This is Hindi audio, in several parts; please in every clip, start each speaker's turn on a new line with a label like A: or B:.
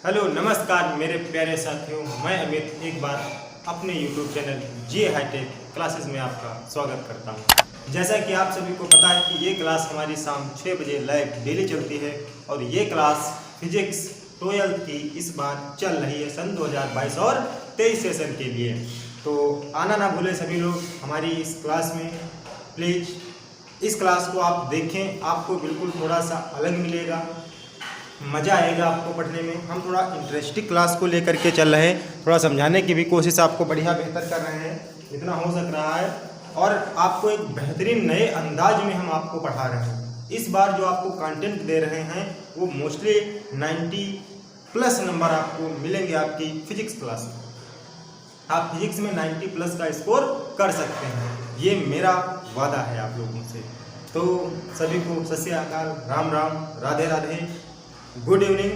A: हेलो नमस्कार मेरे प्यारे साथियों, मैं अमित एक बार अपने YouTube चैनल जे हाईटेक क्लासेस में आपका स्वागत करता हूं। जैसा कि आप सभी को पता है कि ये क्लास हमारी शाम 6 बजे लाइव डेली चलती है और ये क्लास फिजिक्स 12th की इस बार चल रही है सन 2022 और 23 सेशन के लिए। तो आना ना भूलें सभी लोग हमारी इस क्लास में। प्लीज़ इस क्लास को आप देखें, आपको बिल्कुल थोड़ा सा अलग मिलेगा, मज़ा आएगा आपको पढ़ने में। हम थोड़ा इंटरेस्टिंग क्लास को लेकर के चल रहे हैं, थोड़ा समझाने की भी कोशिश आपको बढ़िया बेहतर कर रहे हैं, इतना हो सक रहा है। और आपको एक बेहतरीन नए अंदाज में हम आपको पढ़ा रहे हैं। इस बार जो आपको कंटेंट दे रहे हैं वो मोस्टली 90+ नंबर आपको मिलेंगे आपकी फिजिक्स क्लास में। आप फिजिक्स में 90+ का स्कोर कर सकते हैं, ये मेरा वादा है आप लोगों से। तो सभी को सत श्री अकाल, राम राम, राधे राधे, गुड इवनिंग।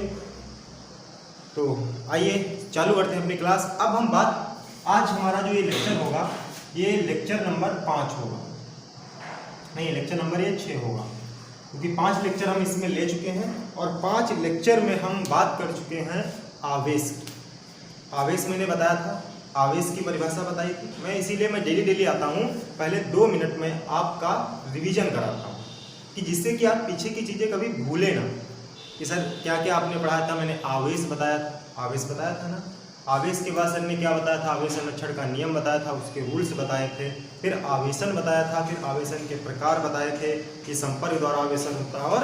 A: तो आइए चालू करते हैं अपनी क्लास। अब हम आज हमारा जो ये लेक्चर होगा ये लेक्चर नंबर 5 होगा, नहीं लेक्चर नंबर ये 6 होगा, क्योंकि 5 लेक्चर हम इसमें ले चुके हैं और 5 लेक्चर में हम बात कर चुके हैं आवेश की। आवेश मैंने बताया था, आवेश की परिभाषा बताई थी। मैं इसीलिए मैं डेली आता हूँ, पहले 2 मिनट में आपका रिवीजन कराता हूँ कि जिससे कि आप पीछे की चीज़ें कभी भूलें ना कि सर क्या क्या आपने पढ़ाया था। मैंने आवेश बताया था ना। आवेश के बाद सर ने क्या बताया था, आवेश संरक्षण का नियम बताया था, उसके रूल्स बताए थे। फिर आवेशन बताया था, फिर आवेशन के प्रकार बताए थे कि संपर्क द्वारा आवेशन होता है और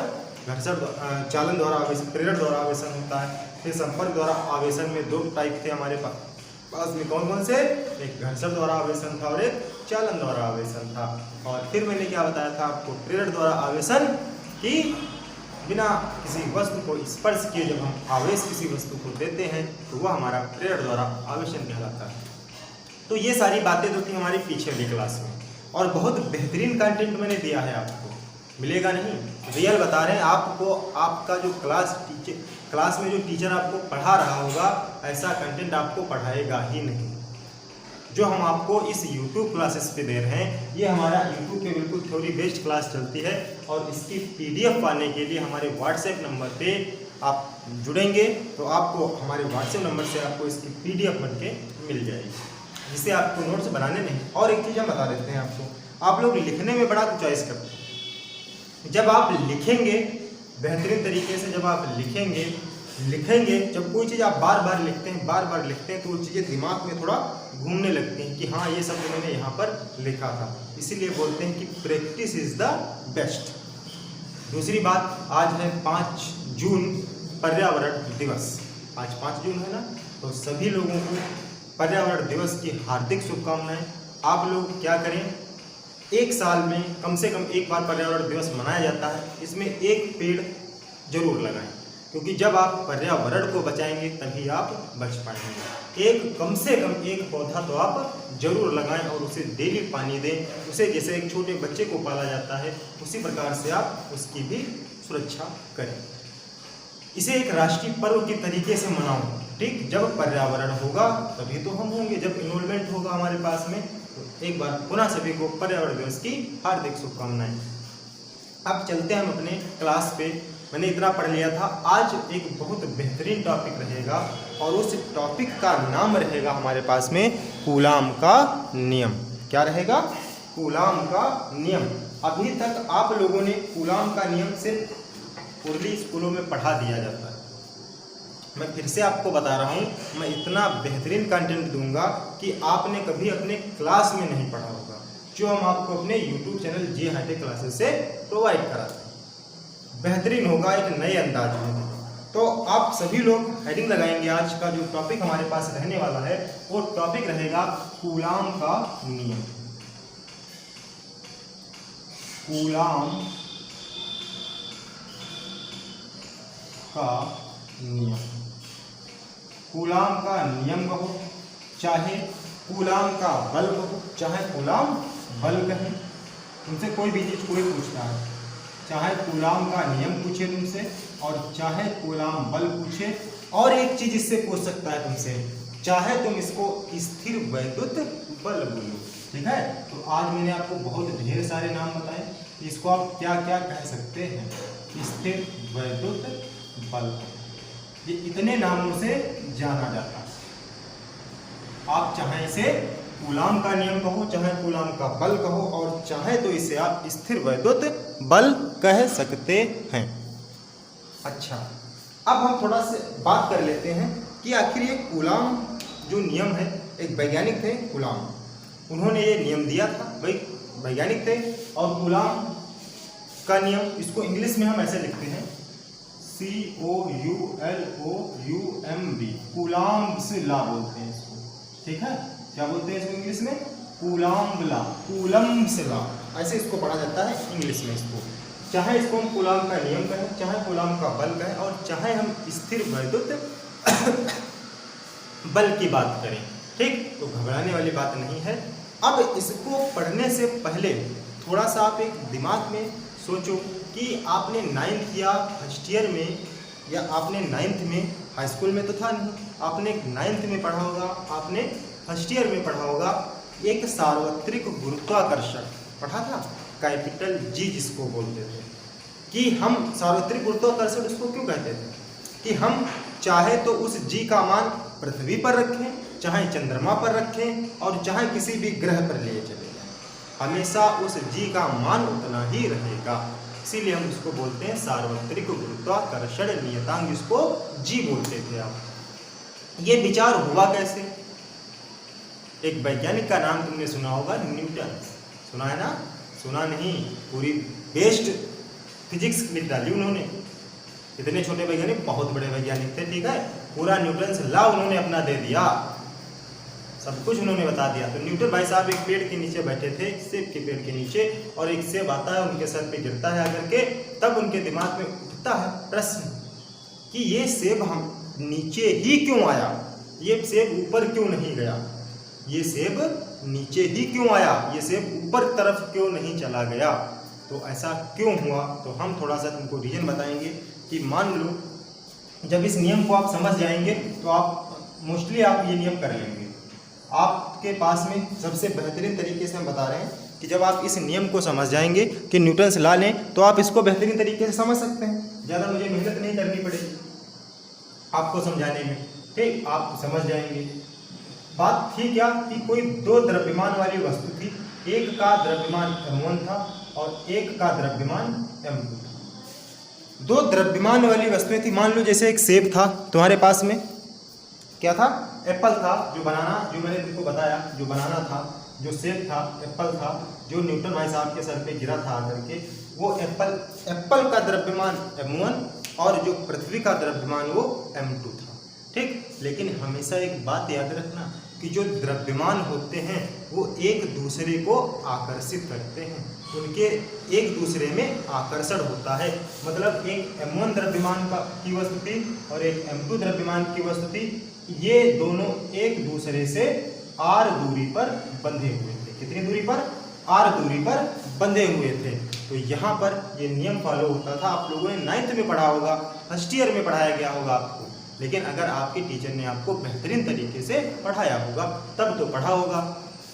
A: घर्षण चालन द्वारा आवेशन, प्रेरण द्वारा आवेशन होता है। फिर संपर्क द्वारा आवेशन में 2 टाइप थे हमारे पास में, कौन कौन से, एक घर्षण द्वारा आवेशन था और एक चालन द्वारा आवेशन था। और फिर मैंने क्या बताया था आपको, प्रेरण द्वारा आवेशन की बिना किसी वस्तु को स्पर्श किए जब हम आवेश किसी वस्तु को देते हैं तो वह हमारा प्रेरण द्वारा आवेशन कहलाता है। तो ये सारी बातें जो थी हमारी पीछे वाली क्लास में, और बहुत बेहतरीन कंटेंट मैंने दिया है आपको, मिलेगा नहीं, रियल बता रहे हैं आपको। आपका जो क्लास में जो टीचर आपको पढ़ा रहा होगा ऐसा कंटेंट आपको पढ़ाएगा ही नहीं जो हम आपको इस YouTube क्लासेस पे दे रहे हैं। ये हमारा YouTube पे बिल्कुल थ्योरी बेस्ड क्लास चलती है और इसकी PDF पाने के लिए हमारे WhatsApp नंबर पे आप जुड़ेंगे तो आपको हमारे WhatsApp नंबर से आपको इसकी PDF बन के मिल जाएगी, जिससे आपको नोट्स बनाने नहीं। और एक चीज़ हम बता देते हैं आपको, आप लोग लिखने में बड़ा चॉइस करते हैं। जब आप लिखेंगे बेहतरीन तरीके से, जब आप लिखेंगे जब कोई चीज़ आप बार बार लिखते हैं तो वो चीज़ें दिमाग में थोड़ा घूमने लगती हैं कि हाँ ये सब मैंने यहाँ पर लिखा था। इसीलिए बोलते हैं कि प्रैक्टिस इज द बेस्ट। दूसरी बात, आज है 5 जून पर्यावरण दिवस। आज 5 जून है ना, तो सभी लोगों को पर्यावरण दिवस की हार्दिक शुभकामनाएं। आप लोग क्या करें, एक साल में कम से कम एक बार पर्यावरण दिवस मनाया जाता है, इसमें एक पेड़ जरूर लगाएं, क्योंकि जब आप पर्यावरण को बचाएंगे तभी आप बच पाएंगे। कम से कम एक पौधा तो आप जरूर लगाएं और उसे डेली पानी दें। उसे जैसे एक छोटे बच्चे को पाला जाता है उसी प्रकार से आप उसकी भी सुरक्षा करें। इसे एक राष्ट्रीय पर्व के तरीके से मनाओ, ठीक। जब पर्यावरण होगा तभी तो हम होंगे, जब इन्वॉल्वमेंट होगा हमारे पास में। तो एक बार पुनः सभी को पर्यावरण दिवस की हार्दिक शुभकामनाएं। अब चलते हैं हम अपने क्लास पे। मैंने इतना पढ़ लिया था। आज एक बहुत बेहतरीन टॉपिक रहेगा और उस टॉपिक का नाम रहेगा हमारे पास में कूलाम का नियम। क्या रहेगा? कूलाम का नियम। अभी तक आप लोगों ने कूलाम का नियम सिर्फ उर्दू स्कूलों में पढ़ा दिया जाता है। मैं फिर से आपको बता रहा हूँ, मैं इतना बेहतरीन कंटेंट दूंगा कि आपने कभी अपने क्लास में नहीं पढ़ा होगा, जो हम आपको अपने YouTube चैनल जे हाईटेक क्लासेस से प्रोवाइड कराते हैं। बेहतरीन होगा, एक नए अंदाज में। तो आप सभी लोग हेडिंग लगाएंगे। आज का जो टॉपिक हमारे पास रहने वाला है वो टॉपिक रहेगा कूलाम का नियम। कूलाम का नियम। कूलाम का नियम कहो, चाहे कूलाम का बल कहो, चाहे कूलाम बल कहें। तुमसे कोई भी चीज कोई पूछता है, चाहे कूलाम का नियम पूछे तुमसे और चाहे कूलाम बल पूछे, और एक चीज इससे पूछ सकता है तुमसे, चाहे तुम इसको स्थिर वैद्युत बल बोलो, ठीक है। तो आज मैंने आपको बहुत ढेर सारे नाम बताए, इसको आप क्या क्या कह सकते हैं, स्थिर वैद्युत बल, ये इतने नामों से जाना जाता है। आप चाहे इसे कूलाम का नियम कहो, चाहे कूलाम का बल कहो, और चाहे तो इसे आप स्थिर वैद्युत बल कह सकते हैं। अच्छा, अब हम थोड़ा से बात कर लेते हैं कि आखिर ये कूलाम जो नियम है, एक वैज्ञानिक थे कूलाम, उन्होंने ये नियम दिया था। भाई वैज्ञानिक थे, और कूलाम का नियम, इसको इंग्लिश में हम ऐसे लिखते हैं COULOUMB, कूलाम्ब्स लॉ बोलते हैं इसको। ठीक है, क्या बोलते हैं इसको इंग्लिश में? कूलाम्ब लॉ, कूलम्ब्स लॉ, ऐसे इसको पढ़ा जाता है इंग्लिश में इसको। चाहे इसको हम कूलाम का नियम कहें, चाहे कूलाम का बल कहें, और चाहे हम स्थिर वैद्युत बल की बात करें। ठीक, तो घबराने वाली बात नहीं है। अब इसको पढ़ने से पहले थोड़ा सा आप एक दिमाग में सोचो कि आपने 9th या फर्स्ट ईयर में, या आपने 9th में, हाई स्कूल में तो था नहीं, आपने 9th में पढ़ा होगा, आपने फर्स्ट ईयर में पढ़ा होगा, एक सार्वत्रिक गुरुत्वाकर्षण पढ़ा था, कैपिटल G जिसको बोलते थे। कि हम सार्वत्रिक गुरुत्वाकर्षण उसको क्यों कहते थे? कि हम चाहे तो उस G का मान पृथ्वी पर रखें, चाहे चंद्रमा पर रखें, और चाहे किसी भी ग्रह पर लिए चले जाएं, हमेशा उस G का मान उतना ही रहेगा। इसीलिए हम इसको बोलते हैं सार्वत्रिक गुरुत्वाकर्षण नियतांक, जिसको G बोलते थे आप। ये विचार हुआ कैसे? एक वैज्ञानिक का नाम तुमने सुना होगा, न्यूटन। सुना है ना? सुना नहीं, पूरी बेस्ट फिजिक्स लिख डाली उन्होंने। इतने छोटे वैज्ञानिक बहुत बड़े वैज्ञानिक थे। ठीक है, पूरा न्यूटन लॉ उन्होंने अपना दे दिया, सब कुछ उन्होंने बता दिया। तो न्यूटन भाई साहब एक पेड़ के नीचे बैठे थे, सेब के पेड़ के नीचे, और एक सेब आता है उनके सर पे गिरता है आकर के, तब उनके दिमाग में उठता है प्रश्न कि ये सेब हम नीचे ही क्यों आया, ये सेब ऊपर क्यों नहीं गया, ये सेब नीचे ही क्यों आया, ये सेब ऊपर तरफ क्यों नहीं चला गया। तो ऐसा क्यों हुआ? तो हम थोड़ा सा तुमको रीजन बताएंगे कि मान लो जब इस नियम को आप समझ जाएंगे तो आप मोस्टली आप ये नियम कर लेंगे। आपके पास में सबसे बेहतरीन तरीके से हम बता रहे हैं कि जब आप इस नियम को समझ जाएंगे कि न्यूटन्स लॉ लें, तो आप इसको बेहतरीन तरीके से समझ सकते हैं। ज़्यादा मुझे मेहनत नहीं करनी पड़ेगी आपको समझाने में। ठीक, आप समझ जाएंगे। बात थी क्या कि कोई दो द्रव्यमान वाली वस्तु थी, एक का द्रव्यमान m1 था और एक का द्रव्यमान m2 था। दो द्रव्यमान वाली वस्तुएं थी। मान लो जैसे एक सेब था तुम्हारे पास में, क्या था? एप्पल था। जो बनाना, जो मैंने तुमको बताया, जो बनाना था, जो सेब था, एप्पल था, जो न्यूटन भाई साहब के सर पे गिरा था आकर के, वो एप्पल का द्रव्यमान m1 और जो पृथ्वी का द्रव्यमान वो m2 था। ठीक, लेकिन हमेशा एक बात याद रखना कि जो द्रव्यमान होते हैं वो एक दूसरे को आकर्षित करते हैं, उनके एक दूसरे में आकर्षण होता है। मतलब एक m1 द्रव्यमान की वस्तु थी और एक m2 द्रव्यमान की वस्तु थी, ये दोनों एक दूसरे से r दूरी पर बंधे हुए थे। कितनी दूरी पर? r दूरी पर बंधे हुए थे। तो यहाँ पर ये नियम फॉलो होता था। आप लोगों ने 9th में पढ़ा होगा, फर्स्ट ईयर में पढ़ाया गया होगा आपको, लेकिन अगर आपके टीचर ने आपको बेहतरीन तरीके से पढ़ाया होगा तब तो पढ़ा होगा।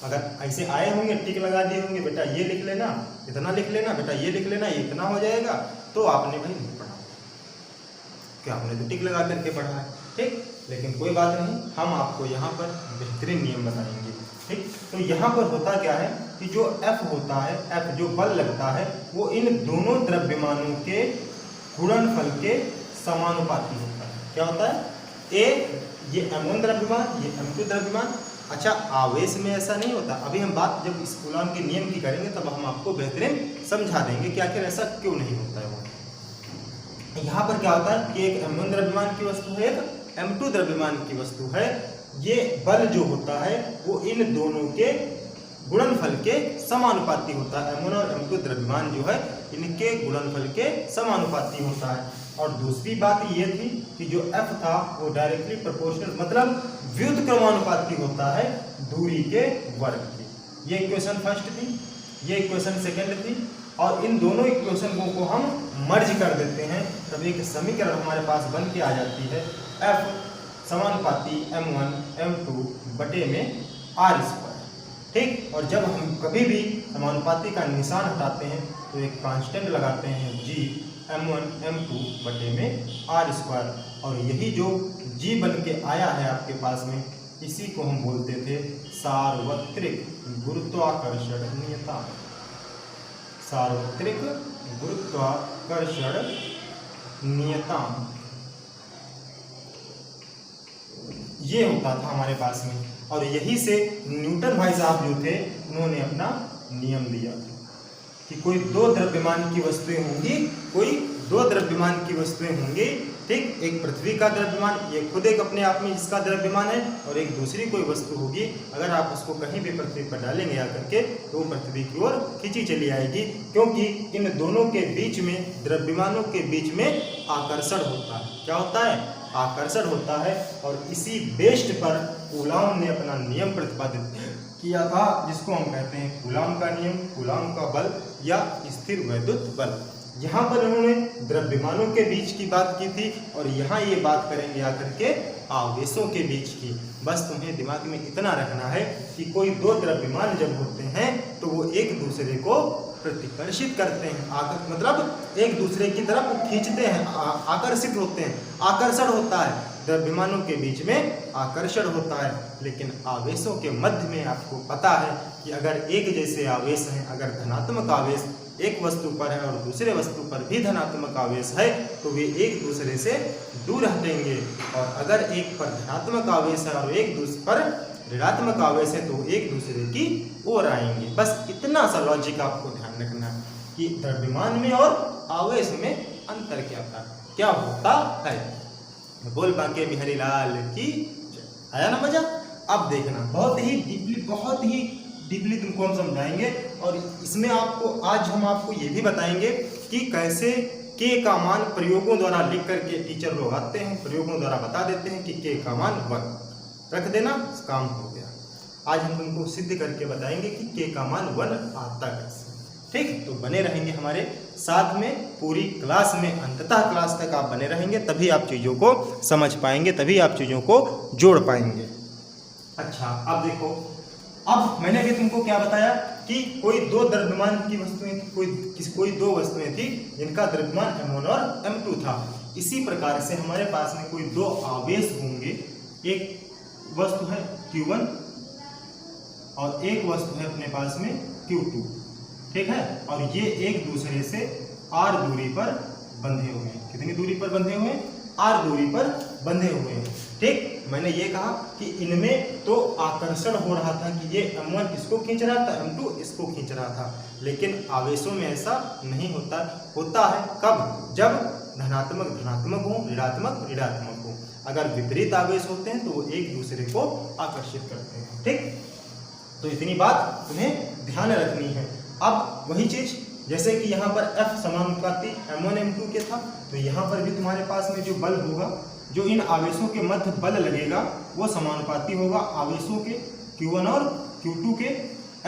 A: अगर ऐसे आए होंगे, टिक लगा दिए होंगे, बेटा ये लिख लेना, इतना लिख लेना, बेटा ये लिख लेना, ये इतना हो जाएगा, तो आपने भाई नहीं पढ़ा, क्या आपने तो टिक लगा करके पढ़ा है। ठीक, लेकिन कोई बात नहीं, हम आपको यहाँ पर बेहतरीन नियम बताएंगे। ठीक, तो यहाँ पर होता क्या है कि जो F होता है, F जो बल लगता है, वो इन दोनों द्रव्यमानों के गुणनफल के समानुपाती होता है। क्या होता है? ये m1 द्रव्यमान, ये m2 द्रव्यमान। अच्छा, आवेश में ऐसा नहीं होता। अभी हम बात जब इस कूलॉम के नियम की करेंगे तब हम आपको बेहतरीन समझा देंगे कि आखिर ऐसा क्यों नहीं होता है। वहाँ यहाँ पर क्या होता है कि एक m1 द्रव्यमान की वस्तु है, एक m2 द्रव्यमान की वस्तु है। ये बल जो होता है वो इन दोनों के गुणनफल के समानुपाती होता है। m1 और m2 द्रव्यमान जो है इनके गुणनफल के समानुपाती होता है। और दूसरी बात ये थी कि जो F था वो डायरेक्टली प्रोपोर्शनल, मतलब व्युत्क्रमानुपाती होता है दूरी के वर्ग की। ये इक्वेशन फर्स्ट थी, ये इक्वेशन सेकंड थी, और इन दोनों इक्वेशन को हम मर्ज कर देते हैं, तब एक समीकरण हमारे पास बन के आ जाती है F समानुपाती m1 m2 बटे में r²। ठीक, और जब हम कभी भी समानुपाती का निशान हटाते हैं तो एक कांस्टेंट लगाते हैं G m1 m2 बटे में r²। और यही जो जी बन के आया है आपके पास में, इसी को हम बोलते थे सार्वत्रिक गुरुत्वाकर्षण नियतांक। सार्वत्रिक गुरुत्वाकर्षण नियतांक ये होता था हमारे पास में, और यही से न्यूटन भाई साहब जो थे उन्होंने अपना नियम दिया कि कोई दो द्रव्यमान की वस्तुएं होंगी, कोई दो द्रव्यमान की वस्तुएं होंगी, ठीक, एक पृथ्वी का द्रव्यमान, ये खुद एक अपने आप में इसका द्रव्यमान है, और एक दूसरी कोई वस्तु होगी, अगर आप उसको कहीं भी पृथ्वी पर डालेंगे आकर के तो वो पृथ्वी की ओर खींची चली आएगी, क्योंकि इन दोनों के बीच में, द्रव्यमानों के बीच में आकर्षण होता है। क्या होता है? आकर्षण होता है। और इसी बेस्ड पर कूलाम ने अपना नियम प्रतिपादित किया था, जिसको हम कहते हैं कूलाम का नियम, कूलाम का बल या स्थिर वैद्युत बल। यहाँ पर उन्होंने द्रव्यमानों के बीच की बात की थी, और यहाँ ये बात करेंगे आकर के आवेशों के बीच की। बस तुम्हें दिमाग में इतना रखना है कि कोई दो द्रव्यमान जब होते हैं तो वो एक दूसरे को प्रतिकर्षित करते हैं, मतलब एक दूसरे की तरफ खींचते हैं, आकर्षित होते हैं, आकर्षण होता है। द्रव्यमानों के बीच में आकर्षण होता है, लेकिन आवेशों के मध्य में आपको पता है कि अगर एक जैसे आवेश हैं, अगर धनात्मक आवेश एक वस्तु पर है और दूसरे वस्तु पर भी धनात्मक आवेश है, तो वे एक दूसरे से दूर हटेंगे, और अगर एक पर धनात्मक आवेश है और एक दूसरे पर ऋणात्मक आवेश है तो एक दूसरे की ओर आएंगे। बस इतना सा लॉजिक आपको ध्यान रखना है कि द्रव्यमान में और आवेश में अंतर क्या होता है। बोल बांके बिहारी लाल की। आया ना मजा? अब देखना, बहुत ही डीपली तुमको हम समझाएंगे, और इसमें आज हम आपको ये भी बताएंगे कि कैसे के का मान प्रयोगों द्वारा लिख करके टीचर लोग आते हैं, प्रयोगों द्वारा बता देते हैं कि के का मान 1 रख देना, काम हो गया। आज हम तुमको सिद्ध करके बताएंगे कि के का मान 1 आता कैसे। ठीक, तो बने रहेंगे हमारे साथ में पूरी क्लास में, अंततः क्लास तक आप बने रहेंगे, तभी आप चीज़ों को समझ पाएंगे, तभी आप चीज़ों को जोड़ पाएंगे। अच्छा, अब देखो, अब मैंने अभी तुमको क्या बताया कि कोई दो द्रव्यमान की वस्तुएं थी, कोई दो वस्तुएं थी जिनका द्रव्यमान m1 और m2 था। इसी प्रकार से हमारे पास में कोई दो आवेश होंगे, एक वस्तु है Q1 और एक वस्तु है अपने पास में Q2, ठीक है, और ये एक दूसरे से r दूरी पर बंधे हुए हैं। कितनी दूरी पर बंधे हुए हैं? r दूरी पर बंधे हुए हैं। ठीक, मैंने ये कहा कि इनमें तो आकर्षण हो रहा था कि ये m1 इसको खींच रहा था, m2 इसको खींच रहा था, लेकिन आवेशों में ऐसा नहीं होता है। कब? जब धनात्मक हो, ऋणात्मक हो। अगर विपरीत आवेश होते हैं तो वो एक दूसरे को आकर्षित करते हैं। ठीक, तो इतनी बात तुम्हें ध्यान रखनी है। अब वही चीज, जैसे कि यहाँ पर F समानुपाती m1 m2 के था, तो यहाँ पर भी तुम्हारे पास में जो बल होगा, जो इन आवेशों के मध्य बल लगेगा, वो समानुपाती होगा आवेशों के Q1 और Q2 के।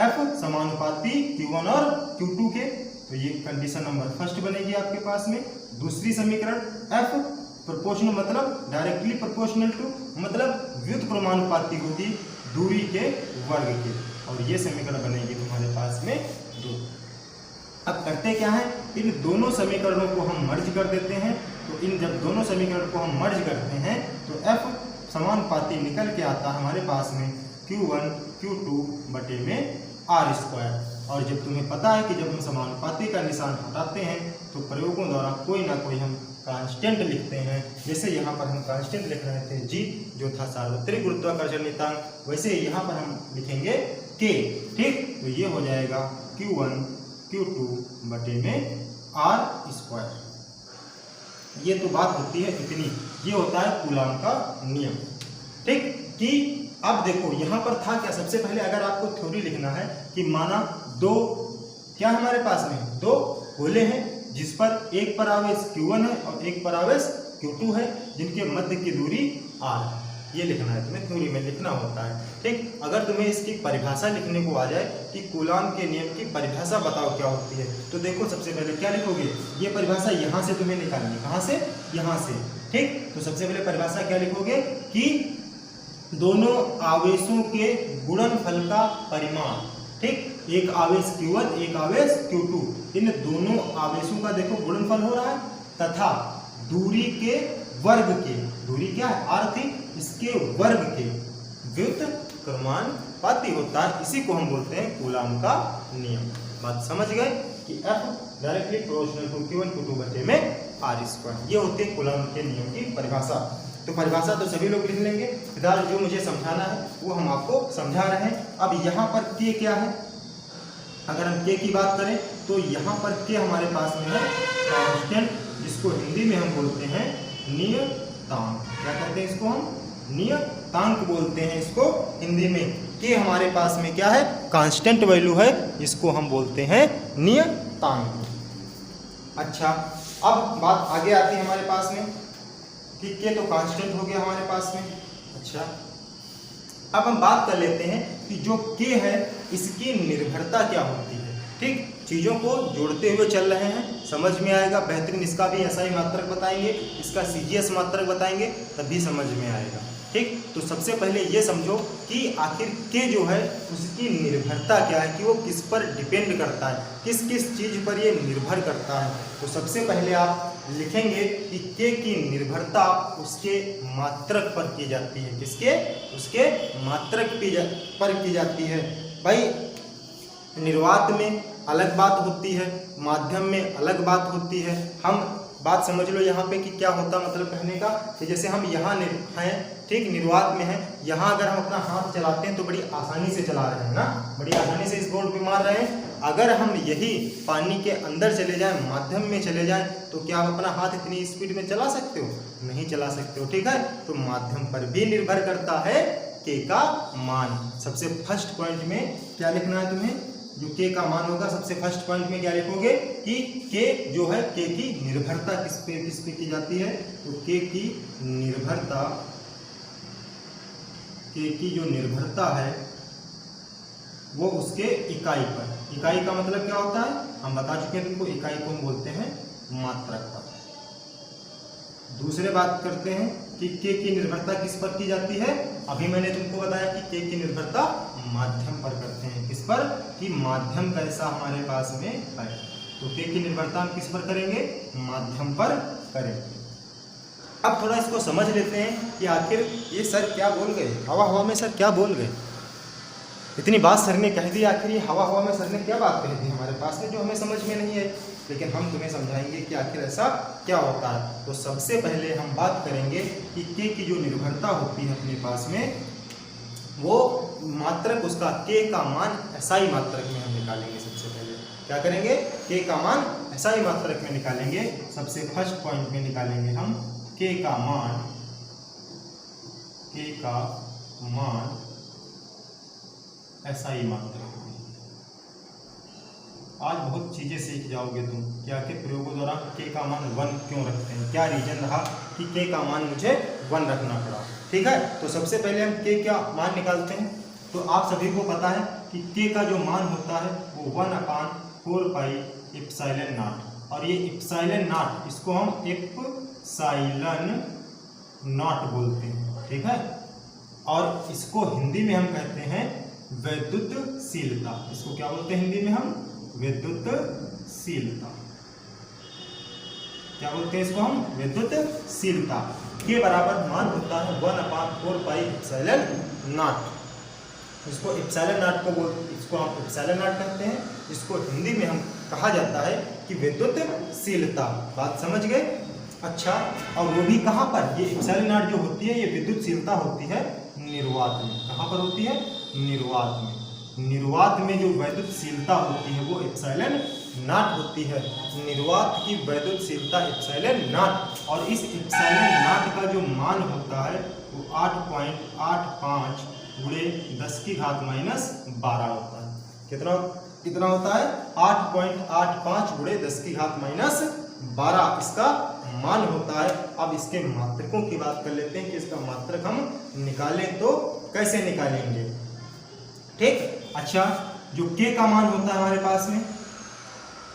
A: F समानुपाती Q1 और Q2 के, तो ये कंडीशन नंबर फर्स्ट बनेगी आपके पास में। दूसरी समीकरण F प्रोपोर्शनल, मतलब डायरेक्टली प्रोपोर्शनल टू, मतलब व्युत्क्रमानुपाती होगी दूरी के वर्ग के, और ये समीकरण बनेगी तुम्हारे पास में 2। अब करते क्या है, इन दोनों समीकरणों को हम मर्ज कर देते हैं। तो इन जब दोनों समीकरण को हम मर्ज करते हैं तो F समानुपाती निकल के आता है हमारे पास में Q1 Q2 बटे में r²। और जब तुम्हें पता है कि जब हम समानुपाती का निशान हटाते हैं तो प्रयोगों द्वारा कोई ना कोई हम कांस्टेंट लिखते हैं। जैसे यहाँ पर हम कांस्टेंट लिख रहे थे G, जो था सार्वत्रिक गुरुत्वाकर्षण नियतांक, वैसे यहाँ पर हम लिखेंगे K। ठीक, तो ये हो जाएगा Q1 Q2 बटे में r²। ये तो बात होती है इतनी, ये होता है कूलाम का नियम। ठीक, कि अब देखो यहाँ पर था क्या, सबसे पहले अगर आपको थ्योरी लिखना है कि माना दो, क्या हमारे पास में दो गोले हैं जिस पर एक पर आवेश Q1 है और एक पर आवेश Q2 है, जिनके मध्य की दूरी r है। ये लिखना है तुम्हें, थ्योरी में लिखना होता है। ठीक, अगर तुम्हें इसकी परिभाषा लिखने को आ जाए कि कूलाम के नियम की परिभाषा बताओ क्या होती है, तो देखो सबसे पहले क्या लिखोगे, ये परिभाषा यहाँ से तुम्हें निकालनी, कहाँ से? यहाँ से। ठीक, तो सबसे पहले परिभाषा क्या लिखोगे कि दोनों आवेशों के गुणनफल का परिमाण। ठीक, एक आवेश Q1 एक आवेश Q2, इन दोनों आवेशों का देखो गुणनफल हो रहा है, तथा दूरी के वर्ग के, दूरी क्या है r थी, इसके वर्ग के व्युत्क्रमानुपाती होता है। इसी को हम बोलते हैं कूलाम का नियम। बात समझ गए कि F directly proportional to Q1 Q2 बटे में r²। ये होती है कूलाम के नियम की परिभाषा। तो परिभाषा तो सभी लोग लिख लेंगे, फिलहाल जो मुझे समझाना है वो हम आपको समझा रहे हैं। अब यहाँ पर K क्या है, अगर हम K की बात करें तो यहाँ पर K हमारे पास में है कांस्टेंट, जिसको हिंदी में हम बोलते हैं नियतांक। क्या कहते हैं इसको हम? नियतांक बोलते हैं इसको हिंदी में। K हमारे पास में क्या है? कांस्टेंट वैल्यू है, इसको हम बोलते हैं नियतांक। अच्छा, अब बात आगे आती है हमारे पास में कि K तो कांस्टेंट हो गया हमारे पास में। अच्छा, अब हम बात कर लेते हैं कि जो K है इसकी निर्भरता क्या होती है। ठीक, चीज़ों को जोड़ते हुए चल रहे हैं, समझ में आएगा बेहतरीन। इसका भी SI मात्रक बताएंगे, इसका CGS मात्रक बताएंगे, तभी समझ में आएगा। ठीक, तो सबसे पहले ये समझो कि आखिर K जो है उसकी निर्भरता क्या है, कि वो किस पर डिपेंड करता है, किस किस चीज़ पर ये निर्भर करता है। तो सबसे पहले आप लिखेंगे कि K की निर्भरता उसके मात्रक पर की जाती है। किसके? उसके मात्रक पर की जाती है। भाई, निर्वात में अलग बात होती है, माध्यम में अलग बात होती है। हम बात समझ लो यहाँ पे कि क्या होता, मतलब कहने का कि जैसे हम यहाँ हैं, ठीक, निर्वात में है, यहाँ अगर हम अपना हाथ चलाते हैं तो बड़ी आसानी से चला रहे हैं ना, बड़ी आसानी से इस बोर्ड पे मार रहे हैं। अगर हम यही पानी के अंदर चले जाएं, माध्यम में चले जाएं, तो क्या आप अपना हाथ इतनी स्पीड में चला सकते हो? नहीं चला सकते हो। ठीक है, तो माध्यम पर भी निर्भर करता है K का मान। सबसे फर्स्ट पॉइंट में क्या लिखना है तुम्हें? जो K का मान होगा, सबसे फर्स्ट पॉइंट में क्या लिखोगे कि K जो है, K की निर्भरता किस पे की जाती है? तो K की निर्भरता, K की जो निर्भरता है वो उसके इकाई पर। इकाई का मतलब क्या होता है? हम बता चुके हैं तुमको, इकाई को हम बोलते हैं मात्रक पर। दूसरे बात करते हैं कि K की निर्भरता किस पर की जाती है? अभी मैंने तुमको बताया कि K की निर्भरता माध्यम पर करते हैं। किस पर? कि माध्यम कैसा हमारे पास में है, तो K की निर्भरता हम किस पर करेंगे? माध्यम पर करेंगे। अब थोड़ा इसको समझ लेते हैं कि आखिर ये सर क्या बोल गए, हवा हवा में सर क्या बोल गए। इतनी बात सर ने कह दी, आखिर ये हवा हवा में सर ने क्या बात कह दी हमारे पास में, जो हमें समझ में नहीं है, लेकिन हम तुम्हें समझाएंगे कि आखिर ऐसा क्या होता है। तो सबसे पहले हम बात करेंगे कि K की जो निर्भरता होती है अपने पास में, वो मात्रक उसका K का मान SI मात्रक में हम निकालेंगे। सबसे पहले क्या करेंगे? K का मान SI मात्रक में निकालेंगे। सबसे फर्स्ट पॉइंट में निकालेंगे हम K का मान, K का मान SI मात्रक में। आज बहुत चीज़ें सीख जाओगे तुम कि आखिर प्रयोगों द्वारा K का मान 1 क्यों रखते हैं, क्या रीजन रहा कि K का मान मुझे 1 रखना पड़ा। ठीक है, तो सबसे पहले हम K का मान निकालते हैं। तो आप सभी को पता है कि K का जो मान होता है वो 1/4 पाई एप्सिलॉन नॉट, और ये एप्सिलॉन नॉट इसको हम एप्सिलॉन नॉट बोलते हैं। ठीक है, और इसको हिंदी में हम कहते हैं वैद्युतशीलता। इसको क्या बोलते हैं हिंदी में हम? विद्युतशीलता। क्या बोलते हैं इसको हम? विद्युतशीलता। के बराबर मान होता है 1/4 पाई एप्सिलॉन नॉट। इसको एप्सिलॉन नॉट को इसको हम एप्सिलॉन नॉट कहते हैं। इसको हिंदी में हम कहा जाता है कि विद्युतशीलता। बात समझ गए? अच्छा, और वो भी कहाँ पर? ये एप्सिलॉन नॉट जो होती है ये विद्युतशीलता होती है निर्वात में। कहाँ पर होती है? निर्वात में। निर्वात में जो वैद्युतशीलता होती है वो एप्सिलॉन नॉट होती है। निर्वात की वैद्युतशीलता एप्सिलॉन नॉट, और इस एप्सिलॉन नॉट का जो मान होता है वो 8.85 गुणे 10⁻⁻12 होता है। कितना होता है? 8.85 गुणे 10⁻⁻12 इसका मान होता है। अब इसके मात्रकों की बात कर लेते हैं कि इसका मात्रक हम निकालें तो कैसे निकालेंगे। ठीक, अच्छा, जो K का मान होता है हमारे पास में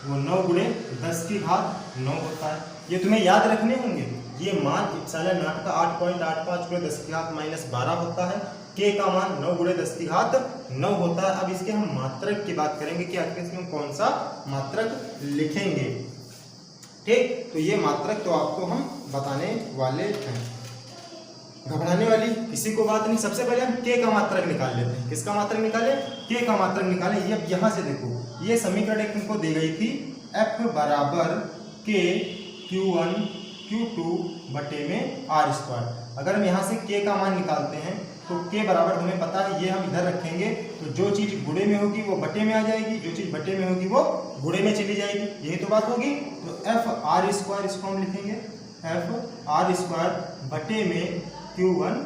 A: वो 9 गुणे 10⁻9 होता है। ये तुम्हें याद रखने होंगे। ये मान एप्सिलॉन नॉट का 8.85 गुणे 10⁻12 होता है। K का मान 9 गुणे 10⁻9 होता है। अब इसके हम मात्रक की बात करेंगे कि आखिर इसमें कौन सा मात्रक लिखेंगे। ठीक, तो ये मात्रक तो आपको हम बताने वाले हैं। घबराने वाली किसी को बात नहीं। सबसे पहले हम के का मात्रक निकाल लेते हैं। किसका मात्रक निकाले? के का मात्रक निकाले। ये अब यहाँ से देखो, ये समीकरण एक तुमको दी गई थी, F बराबर के Q1 Q2 बटे में R स्क्वायर। अगर हम यहाँ से के का मान निकालते हैं तो के बराबर तुम्हें पता है, ये हम इधर रखेंगे तो जो चीज़ गुणे में होगी वो बटे में आ जाएगी, जो चीज़ बटे में होगी वो गुणे में चली जाएगी, यही तो बात होगी। तो F R स्क्वायर, इसको हम लिखेंगे F R स्क्वायर बटे में Q1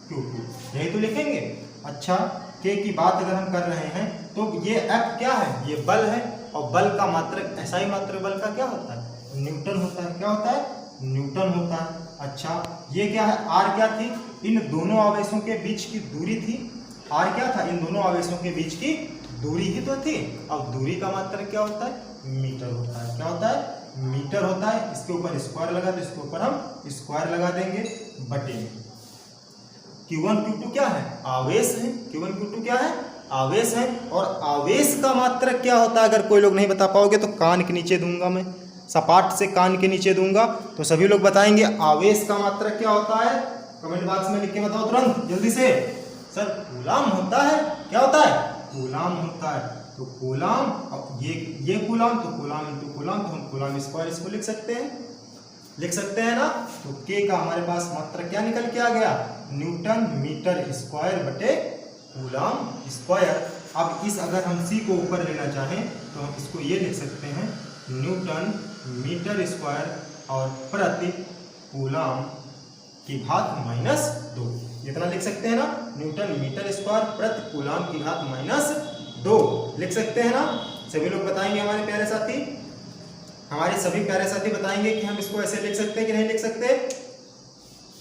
A: Q2, यही तो लिखेंगे। अच्छा, के की बात अगर हम कर रहे हैं तो ये F क्या है? ये बल है, और बल का मात्रक SI मात्रक बल का क्या होता है? न्यूटन होता है। क्या होता है? न्यूटन होता है। अच्छा, ये क्या है? R क्या थी? इन दोनों आवेशों के बीच की दूरी थी। R क्या था? इन दोनों आवेशों के बीच की दूरी ही तो थी। अब दूरी का मात्रक क्या होता है? मीटर होता है। क्या होता है? मीटर होता है। इसके ऊपर स्क्वायर लगा तो इसके ऊपर हम स्क्वायर लगा देंगे बटे में। Q1 Q2 क्या है? आवेश है। Q1 Q2 क्या है? आवेश है। और आवेश का मात्रक क्या होता है? अगर कोई लोग नहीं बता पाओगे तो कान के नीचे दूंगा मैं, सपाट से कान के नीचे दूंगा तो सभी लोग बताएंगे आवेश का मात्रक क्या होता है। कमेंट बॉक्स में लिख के बताओ तुरंत जल्दी से। सर कूलाम होता है। क्या होता है? कूलाम होता है। तो कूलाम, अब ये कूलाम, तो कूलाम इंटू कूलाम, तो हम कूलाम स्क्वायर इसको लिख सकते हैं ना। तो के का हमारे पास मात्रक क्या निकल के आ गया? न्यूटन मीटर स्क्वायर बटे कूलाम स्क्वायर। अब इस अगर हम सी को ऊपर लेना चाहें तो हम इसको ये लिख सकते हैं, न्यूटन मीटर स्क्वायर और प्रति कूलाम की घात -2, इतना लिख सकते हैं ना। न्यूटन मीटर स्क्वायर प्रति कूलाम की घात -2 लिख सकते हैं ना। सभी लोग बताएंगे, हमारे प्यारे साथी, हमारे सभी प्यारे साथी बताएंगे कि हम इसको ऐसे लिख सकते हैं कि नहीं लिख सकते?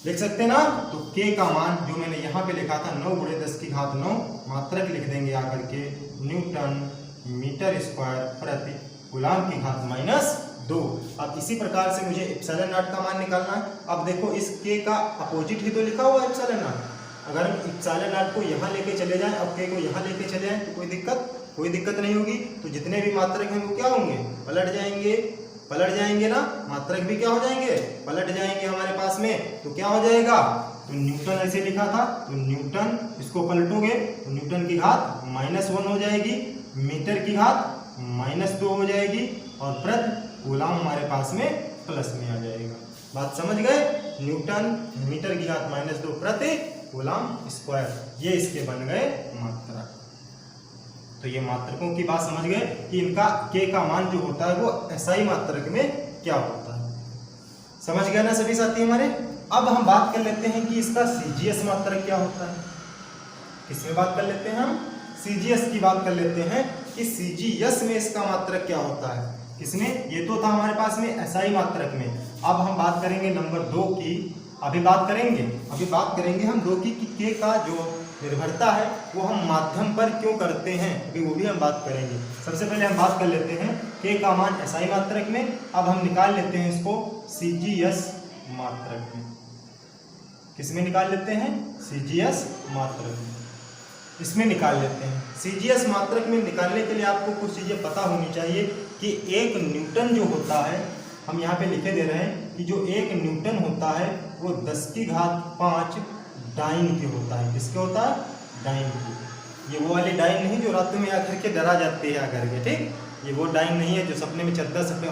A: लिख सकते ना। तो के का मान जो मैंने यहाँ पे लिखा था 9 × 10 की घात 9 मात्रक लिख देंगे आकर के न्यूटन मीटर स्क्वायर प्रति कूलाम की घात -2। अब इसी प्रकार से मुझे एप्सिलॉन नॉट का मान निकालना है। अब देखो इस के का अपोजिट ही तो लिखा हुआ है एप्सिलॉन नॉट। अगर हम एप्सिलॉन नॉट को यहाँ लेके चले जाएं, अब के को यहाँ लेके चले जाएं तो कोई दिक्कत नहीं होगी। तो जितने भी मात्रक हैं वो क्या होंगे? पलट जाएंगे ना। मात्रक भी क्या हो जाएंगे? पलट जाएंगे हमारे पास में। तो क्या हो जाएगा? तो न्यूटन ऐसे लिखा था, तो न्यूटन, इसको पलटोगे तो न्यूटन की घात -1 हो जाएगी, मीटर की घात -2 हो जाएगी, और प्रति कूलाम हमारे पास में प्लस में आ जाएगा। बात समझ गए? न्यूटन मीटर की घात -2 प्रति कूलाम स्क्वायर, ये इसके बन गए मात्रक। तो ये मात्रकों की बात समझ गए कि इनका के का मान जो होता है वो SI मात्रक में क्या होता है। समझ गए ना सभी साथी हमारे? अब हम बात कर लेते हैं कि इसका CGS मात्रक क्या होता है। किसमें बात कर लेते हैं हम? CGS की बात कर लेते हैं कि CGS में इसका मात्रक क्या होता है। किसमें? ये तो था हमारे पास में SI मात्रक में। अब हम बात करेंगे नंबर 2 की। अभी बात करेंगे हम 2 की कि के का जो निर्भरता है वो हम माध्यम पर क्यों करते हैं, अभी वो भी हम बात करेंगे। सबसे पहले हम बात कर लेते हैं के का मान SI मात्रक में। अब हम निकाल लेते हैं इसको CGS मात्रक में। किसमें निकाल लेते हैं? CGS मात्रक में, इसमें निकाल लेते हैं। CGS मात्रक में निकालने के लिए आपको कुछ चीज़ें पता होनी चाहिए कि एक न्यूटन जो होता है, हम यहाँ पे लिखे दे रहे हैं कि जो एक न्यूटन होता है वो 10 की घात 5 डाइन के होता है। किसके होता है? डाइन की। ये वो वाली डाइन नहीं जो रात में आकर के डरा जाती है आकर के, ठीक? ये वो डाइन नहीं है जो सपने में चद्दर सपने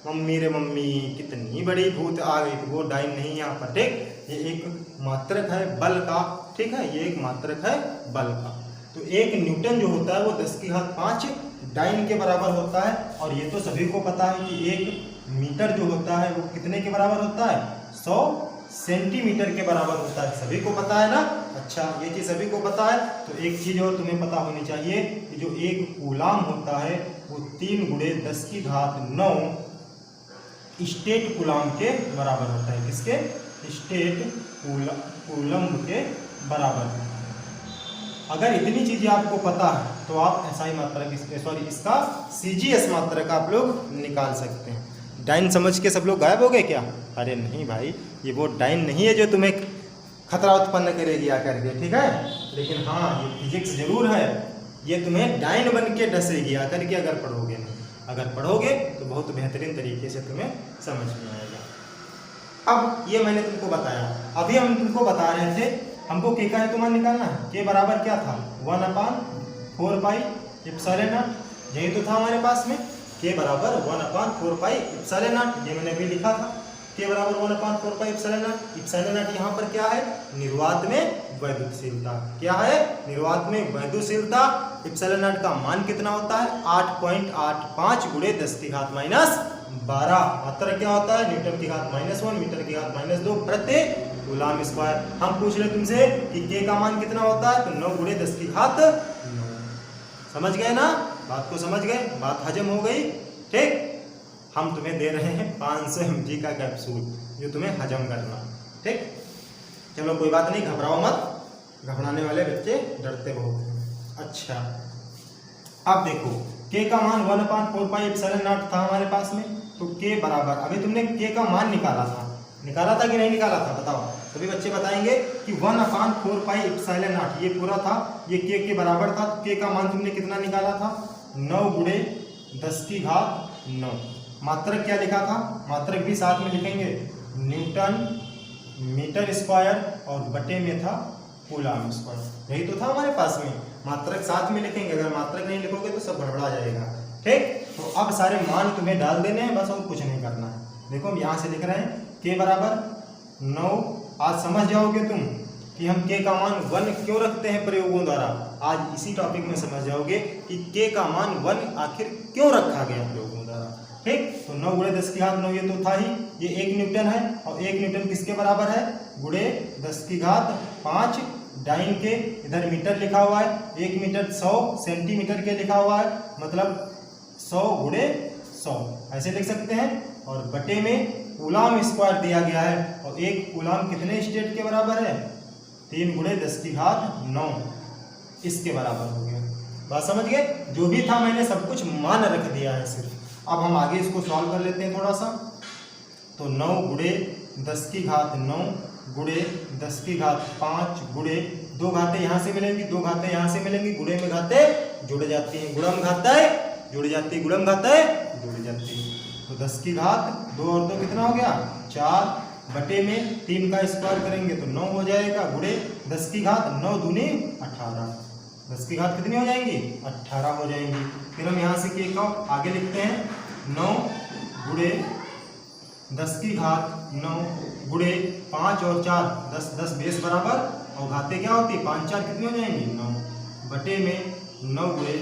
A: मम्मी रे मम्मी कितनी बड़ी भूत आ गई, तो वो डाइन नहीं है यहाँ पर, ठीक? ये एक मात्रक है बल का, ठीक है? ये एक मात्रक है बल का। तो एक न्यूटन जो होता है वो 10 की घात 5 डाइन के बराबर होता है। और ये तो सभी को पता है कि एक मीटर जो होता है वो कितने के बराबर होता है? 100 सेंटीमीटर के बराबर होता है। सभी को पता है ना? अच्छा, ये चीज़ सभी को पता है। तो एक चीज़ और तुम्हें पता होनी चाहिए कि जो एक कूलाम होता है वो 3 × 10 की घात 9 स्टेट कूलाम के बराबर होता है। किसके? स्टेट कूलम्ब के बराबर होता है। अगर इतनी चीज़ें आपको पता है तो आप SI मात्रक, इसका CGS मात्रक आप लोग निकाल सकते हैं। डाइन समझ के सब लोग गायब हो गए क्या? अरे नहीं भाई, ये वो डाइन नहीं है जो तुम्हें खतरा उत्पन्न करेगी आकर के, ठीक है? लेकिन हाँ, ये फिजिक्स जरूर है, ये तुम्हें डाइन बन के डसेगी आकर के अगर पढ़ोगे नहीं। अगर पढ़ोगे तो बहुत बेहतरीन तरीके से तुम्हें समझ में आएगा। अब ये मैंने तुमको बताया, अभी हम तुमको बता रहे थे हमको के का हेतुमान निकालना है। के बराबर क्या था 1/4 पाई एप्सिलॉन नॉट, यही तो था हमारे पास में। के बराबर 1/4 पाई एप्सिलॉन नॉट, ये मैंने अभी लिखा था। के बराबर 1/4 pi epsilon not. Epsilon not यहाँ पर क्या है, निर्वात में वैद्युतशीलता। क्या है, निर्वात में वैद्युतशीलता। एप्सिलॉन नॉट का मान कितना होता है 8.85 × 10⁻12। मात्रक क्या होता है न्यूटन की घात -1 मीटर की घात -2 प्रति कूलम स्क्वायर। हम पूछ रहे तुमसे कि के का मान कितना होता है, तो 9 × 10⁻9। समझ गए ना, बात को समझ गए, बात हजम हो गई। ठीक, हम तुम्हें दे रहे हैं 500 mg का कैप्सूल जो तुम्हें हजम करना। ठीक, चलो कोई बात नहीं, घबराओ मत, घबराने वाले बच्चे डरते बहुत हैं। अच्छा, अब देखो के का मान 1/4 पाई एप्सिलॉन नॉट था हमारे पास में, तो के बराबर, अभी तुमने के का मान निकाला था कि नहीं निकाला था, बताओ। सभी बच्चे बताएंगे कि 1/4 पाई एप्सिलॉन नॉट ये पूरा था, ये के बराबर था। के का मान तुमने कितना निकाला था 9 × 10⁻9। मात्रक क्या लिखा था, मात्रक भी साथ में लिखेंगे, न्यूटन मीटर स्क्वायर और बटे में था कूलम स्क्वायर। यही तो था हमारे पास में, मात्रक साथ में लिखेंगे। अगर मात्रक नहीं लिखोगे तो सब गड़बड़ा जाएगा। ठीक, तो अब सारे मान तुम्हें डाल देने हैं, बस और कुछ नहीं करना है। देखो हम यहाँ से लिख रहे हैं के बराबर 9। आज समझ जाओगे तुम कि हम के का मान 1 क्यों रखते हैं प्रयोगों द्वारा। आज इसी टॉपिक में समझ जाओगे कि के का मान 1 आखिर क्यों रखा गया प्रयोगों द्वारा। ठीक, तो 9 × 10⁻9 ये तो था ही, ये 1 न्यूटन है, और 1 न्यूटन किसके बराबर है × 10⁵5। डाइन के इधर मीटर लिखा हुआ है, 1 मीटर 100 सेंटीमीटर के लिखा हुआ है, मतलब 100 × 100 ऐसे लिख सकते हैं। और बटे में कूलम स्क्वायर दिया गया है, और एक कूलम कितने स्टेट के बराबर है 3 × 10⁹9 इसके बराबर हो गया। बात समझ गए, जो भी था मैंने सब कुछ मान रख दिया है सिर्फ। अब हम आगे इसको सॉल्व कर लेते हैं थोड़ा सा। तो 9 × 10⁹9 × 10⁵5 × 2 घातें यहाँ से मिलेंगी, 2 घातें यहाँ से मिलेंगी, गुणे में घातें जुड़ जाती हैं, गुणम घातें जुड़ जाती है, गुणम घातें जुड़ जाती है। तो 10⁵ 2 और 2 कितना हो गया 4, बटे में 3 का स्क्वायर करेंगे तो 9 हो जाएगा, गुणे 10⁵9 दूनी 18। 10⁵ कितनी हो जाएंगी 18 हो जाएंगी। फिर हम यहाँ से के का आगे लिखते हैं 9 × 10⁵9 × 5 और 4 10 10 20 बराबर, और घातें क्या होती है 5 4 कितनी हो जाएंगी 9, बटे में 9 ×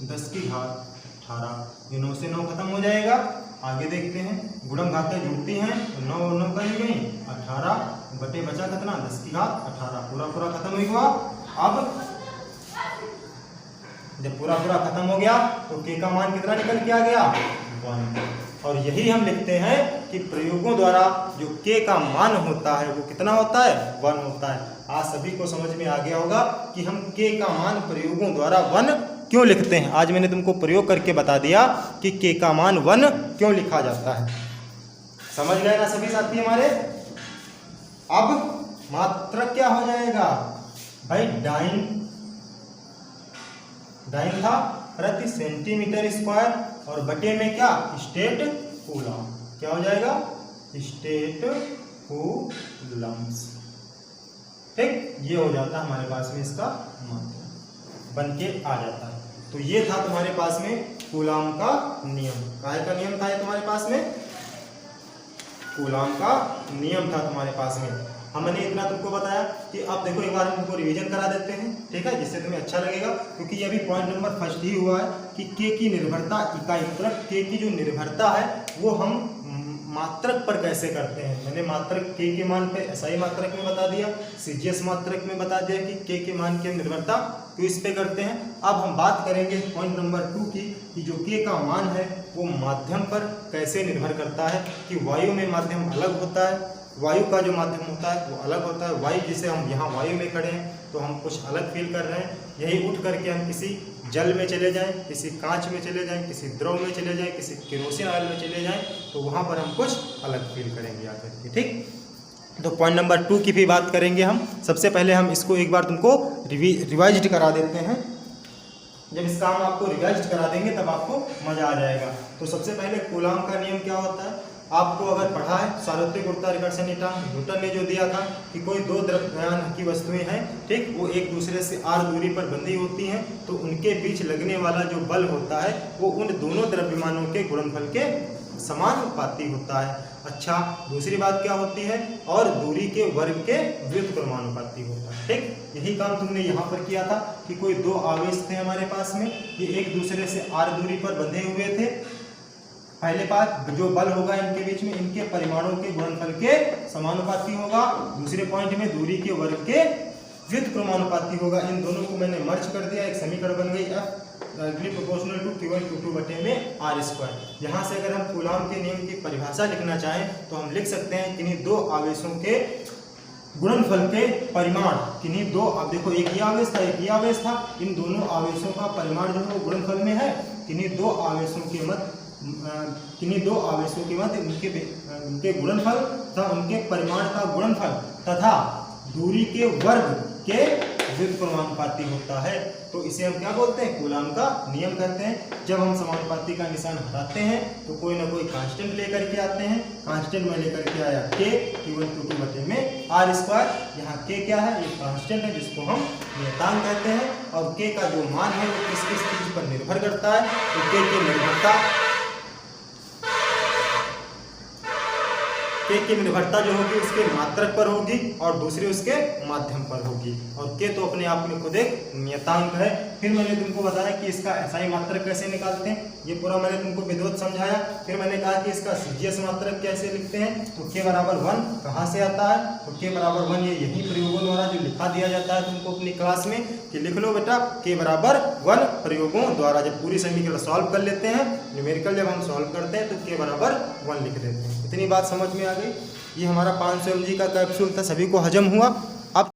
A: 10⁵18। ये 9 से 9 खत्म हो जाएगा। आगे देखते हैं, गुणम घातें जुड़ती हैं तो 9 और 9 कहीं गई 18, बटे बचा कितना 10⁵18, पूरा खत्म हुआ। अब जब पूरा खत्म हो गया तो के का मान कितना निकल के आ गया 1। और यही हम लिखते हैं कि प्रयोगों द्वारा जो के का मान होता है वो कितना होता है 1 होता है। आज सभी को समझ में आ गया होगा कि हम के का मान प्रयोगों द्वारा 1 क्यों लिखते हैं। आज मैंने तुमको प्रयोग करके बता दिया कि के का मान 1 क्यों लिखा जाता है। समझ गए ना सभी साथी हमारे। अब मात्रक क्या हो जाएगा भाई, डाइन था प्रति सेंटीमीटर स्क्वायर, और बटे में क्या स्टेट कूलम, क्या हो जाएगा स्टेट कूलम्स। ठीक, ये हो जाता है हमारे पास में, इसका मात्रक बन के आ जाता है। तो ये था तुम्हारे पास में कूलम का नियम। काय का नियम था ये तुम्हारे पास में, कूलम का नियम था तुम्हारे पास में। हमने इतना तुमको बताया कि अब देखो एक बार हम तुमको रिवीजन करा देते हैं, ठीक है, जिससे तुम्हें अच्छा लगेगा, क्योंकि ये अभी पॉइंट नंबर फर्स्ट ही हुआ है कि के की निर्भरता इकाई, मतलब के की जो निर्भरता है वो हम मात्रक पर कैसे करते हैं। मैंने मात्रक के मान पे एसआई मात्रक में बता दिया, सीजीएस मात्रक में बता दिया कि के मान की निर्भरता क्यों इस पे करते हैं। अब हम बात करेंगे पॉइंट नंबर 2 की, कि जो के का मान है वो माध्यम पर कैसे निर्भर करता है। कि वायु में माध्यम अलग होता है, वायु का जो माध्यम होता है वो अलग होता है। वायु जैसे हम यहाँ वायु में खड़े हैं तो हम कुछ अलग फील कर रहे हैं, यही उठ करके हम किसी जल में चले जाएं, किसी कांच में चले जाएं, किसी द्रव में चले जाएं, किसी केरोसिन ऑयल में चले जाएं, तो वहाँ पर हम कुछ अलग फील करेंगे आकर के। ठीक, तो पॉइंट नंबर 2 की भी बात करेंगे हम। सबसे पहले हम इसको एक बार तुमको रिवाइज करा देते हैं। जब इसका हम आपको रिवाइज करा देंगे तब आपको मजा आ जाएगा। तो सबसे पहले कूलाम का नियम क्या होता है, आपको अगर पढ़ा है सार्वत्रिक गुरुत्वाकर्षण नियतांक न्यूटन ने जो दिया था कि कोई दो द्रव्यमान की वस्तुएं हैं, ठीक, वो एक दूसरे से r दूरी पर बंधी होती हैं, तो उनके बीच लगने वाला जो बल होता है वो उन दोनों द्रव्यमानों के गुणनफल के समानुपाती होता है। अच्छा, दूसरी बात क्या होती है, और दूरी के वर्ग के व्युत्क्रमानुपाती होता है। ठीक, यही काम तुमने यहाँ पर किया था कि कोई दो आवेश थे हमारे पास में, ये एक दूसरे से r दूरी पर बंधे हुए थे। पहले बात, जो बल होगा इनके बीच में, इनके परिमाणों के गुणनफल के समानुपाती होगा। दूसरे पॉइंट में दूरी के वर्ग के व्युत्क्रमानुपाती होगा। इन दोनों को मैंने मर्ज कर दिया, एक समीकरण बन गई F proportional to Q1 Q2 बटे में r²। यहाँ से अगर हम कूलाम के नियम की परिभाषा लिखना चाहें तो हम लिख सकते हैं किन्हीं दो आवेशों के गुणनफल के परिमाण, किन्हीं दो, अब देखो एक ही आवेश था एक ही आवेश था, इन दोनों आवेशों का परिमाण जो है वो गुणनफल में है। किन्हीं दो आवेशों के मध्य उनके गुणनफल तथा उनके परिमाण का गुणनफल तथा दूरी के वर्ग के व्युत्क्रमानुपाती होता है। तो इसे हम क्या बोलते हैं, कूलाम का नियम कहते हैं। जब हम समानुपाती का निशान हटाते हैं तो कोई ना कोई कांस्टेंट लेकर के आते हैं। कांस्टेंट में लेकर के आया k Q1 Q2 बटे में r²। यहाँ k क्या है, ये कांस्टेंट है जिसको हम नियतांक कहते हैं, और k का जो मान है वो किस किस चीज पर निर्भर करता है, तो k की निर्भरता जो होगी उसके मात्रक पर होगी और दूसरी उसके माध्यम पर होगी, और k तो अपने आप में खुद एक नियतांक है। फिर मैंने तुमको बताया कि इसका SI मात्रक कैसे निकालते हैं, ये पूरा मैंने तुमको विधिवत समझाया। फिर मैंने कहा कि इसका CGS मात्रक कैसे लिखते हैं, तो k बराबर 1 कहाँ से आता है, तो k बराबर 1 ये यही प्रयोगों द्वारा जो लिखा दिया जाता है तुमको अपनी क्लास में कि लिख लो बेटा k बराबर 1 प्रयोगों द्वारा। जब पूरी समीकरण सॉल्व कर लेते हैं, न्यूमेरिकल जब हम सॉल्व करते हैं तो k बराबर 1 लिख देते हैं। इतनी बात समझ में आ गई। ये हमारा 500 mg का कैप्सूल था, सभी को हजम हुआ।